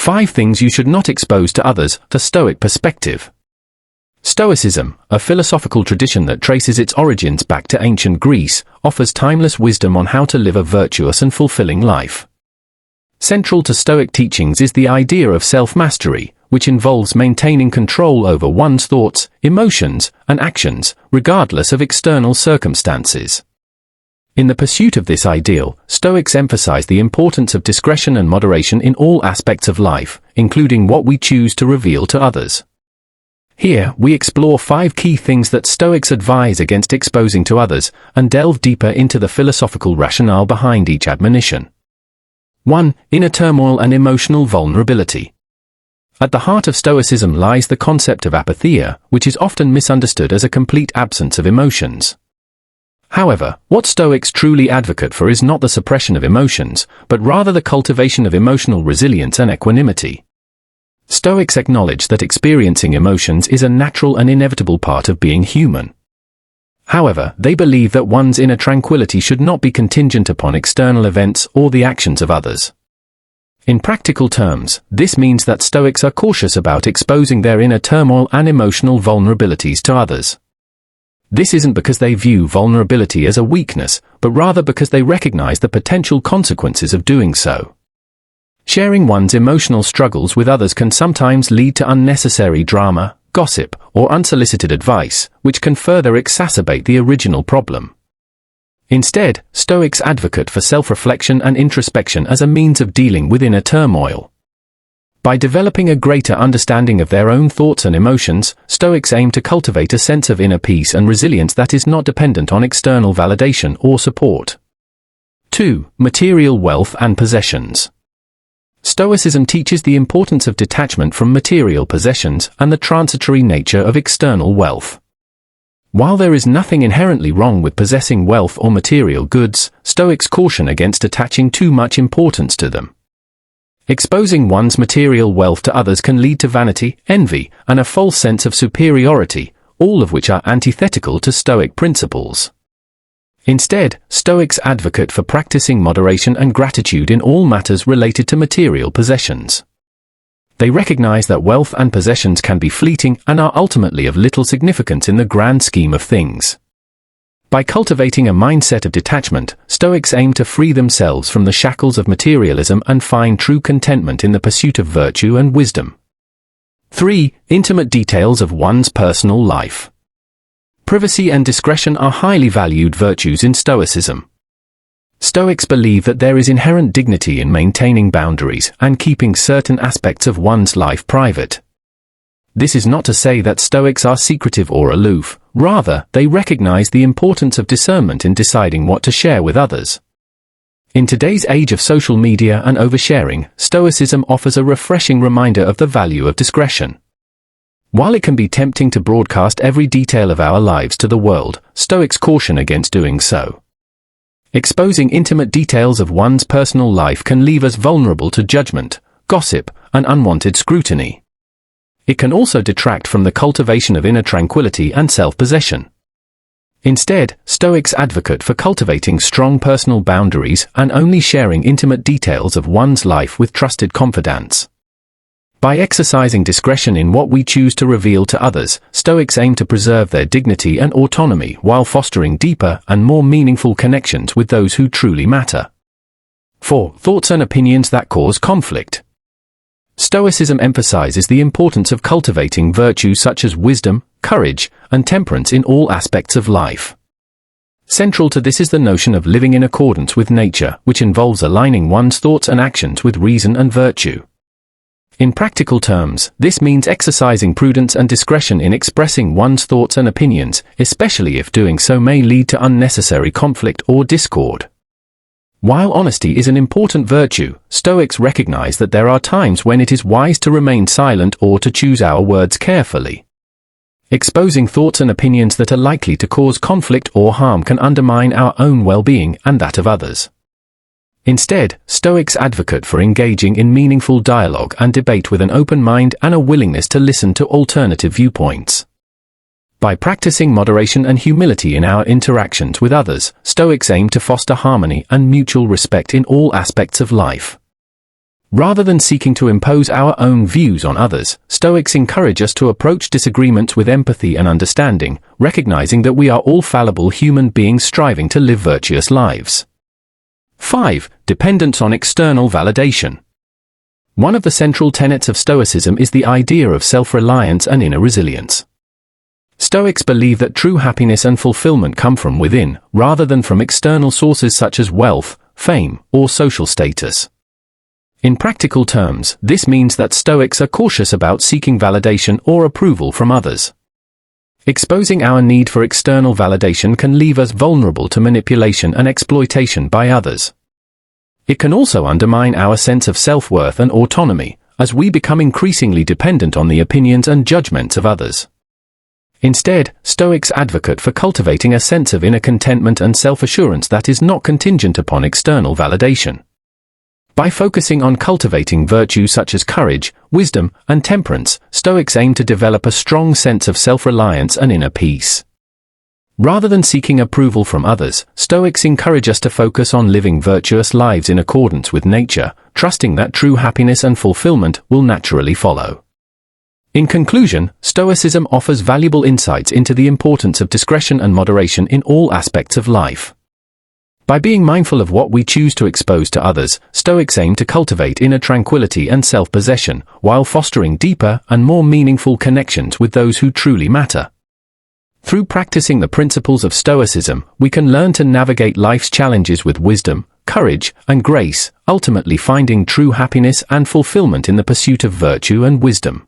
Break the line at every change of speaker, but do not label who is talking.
5 things you should not expose to others, the Stoic perspective. Stoicism, a philosophical tradition that traces its origins back to ancient Greece, offers timeless wisdom on how to live a virtuous and fulfilling life. Central to Stoic teachings is the idea of self-mastery, which involves maintaining control over one's thoughts, emotions, and actions, regardless of external circumstances. In the pursuit of this ideal, Stoics emphasize the importance of discretion and moderation in all aspects of life, including what we choose to reveal to others. Here, we explore 5 key things that Stoics advise against exposing to others, and delve deeper into the philosophical rationale behind each admonition. 1. Inner turmoil and emotional vulnerability. At the heart of Stoicism lies the concept of apatheia, which is often misunderstood as a complete absence of emotions. However, what Stoics truly advocate for is not the suppression of emotions, but rather the cultivation of emotional resilience and equanimity. Stoics acknowledge that experiencing emotions is a natural and inevitable part of being human. However, they believe that one's inner tranquility should not be contingent upon external events or the actions of others. In practical terms, this means that Stoics are cautious about exposing their inner turmoil and emotional vulnerabilities to others. This isn't because they view vulnerability as a weakness, but rather because they recognize the potential consequences of doing so. Sharing one's emotional struggles with others can sometimes lead to unnecessary drama, gossip, or unsolicited advice, which can further exacerbate the original problem. Instead, Stoics advocate for self-reflection and introspection as a means of dealing with inner turmoil. By developing a greater understanding of their own thoughts and emotions, Stoics aim to cultivate a sense of inner peace and resilience that is not dependent on external validation or support. 2. Material wealth and possessions. Stoicism teaches the importance of detachment from material possessions and the transitory nature of external wealth. While there is nothing inherently wrong with possessing wealth or material goods, Stoics caution against attaching too much importance to them. Exposing one's material wealth to others can lead to vanity, envy, and a false sense of superiority, all of which are antithetical to Stoic principles. Instead, Stoics advocate for practicing moderation and gratitude in all matters related to material possessions. They recognize that wealth and possessions can be fleeting and are ultimately of little significance in the grand scheme of things. By cultivating a mindset of detachment, Stoics aim to free themselves from the shackles of materialism and find true contentment in the pursuit of virtue and wisdom. 3. Intimate details of one's personal life. Privacy and discretion are highly valued virtues in Stoicism. Stoics believe that there is inherent dignity in maintaining boundaries and keeping certain aspects of one's life private. This is not to say that Stoics are secretive or aloof, rather, they recognize the importance of discernment in deciding what to share with others. In today's age of social media and oversharing, Stoicism offers a refreshing reminder of the value of discretion. While it can be tempting to broadcast every detail of our lives to the world, Stoics caution against doing so. Exposing intimate details of one's personal life can leave us vulnerable to judgment, gossip, and unwanted scrutiny. It can also detract from the cultivation of inner tranquility and self-possession. Instead, Stoics advocate for cultivating strong personal boundaries and only sharing intimate details of one's life with trusted confidants. By exercising discretion in what we choose to reveal to others, Stoics aim to preserve their dignity and autonomy while fostering deeper and more meaningful connections with those who truly matter. 4. Thoughts and opinions that cause conflict. Stoicism emphasizes the importance of cultivating virtues such as wisdom, courage, and temperance in all aspects of life. Central to this is the notion of living in accordance with nature, which involves aligning one's thoughts and actions with reason and virtue. In practical terms, this means exercising prudence and discretion in expressing one's thoughts and opinions, especially if doing so may lead to unnecessary conflict or discord. While honesty is an important virtue, Stoics recognize that there are times when it is wise to remain silent or to choose our words carefully. Exposing thoughts and opinions that are likely to cause conflict or harm can undermine our own well-being and that of others. Instead, Stoics advocate for engaging in meaningful dialogue and debate with an open mind and a willingness to listen to alternative viewpoints. By practicing moderation and humility in our interactions with others, Stoics aim to foster harmony and mutual respect in all aspects of life. Rather than seeking to impose our own views on others, Stoics encourage us to approach disagreements with empathy and understanding, recognizing that we are all fallible human beings striving to live virtuous lives. 5. Dependence on external validation. One of the central tenets of Stoicism is the idea of self-reliance and inner resilience. Stoics believe that true happiness and fulfillment come from within, rather than from external sources such as wealth, fame, or social status. In practical terms, this means that Stoics are cautious about seeking validation or approval from others. Exposing our need for external validation can leave us vulnerable to manipulation and exploitation by others. It can also undermine our sense of self-worth and autonomy, as we become increasingly dependent on the opinions and judgments of others. Instead, Stoics advocate for cultivating a sense of inner contentment and self-assurance that is not contingent upon external validation. By focusing on cultivating virtues such as courage, wisdom, and temperance, Stoics aim to develop a strong sense of self-reliance and inner peace. Rather than seeking approval from others, Stoics encourage us to focus on living virtuous lives in accordance with nature, trusting that true happiness and fulfillment will naturally follow. In conclusion, Stoicism offers valuable insights into the importance of discretion and moderation in all aspects of life. By being mindful of what we choose to expose to others, Stoics aim to cultivate inner tranquility and self-possession, while fostering deeper and more meaningful connections with those who truly matter. Through practicing the principles of Stoicism, we can learn to navigate life's challenges with wisdom, courage, and grace, ultimately finding true happiness and fulfillment in the pursuit of virtue and wisdom.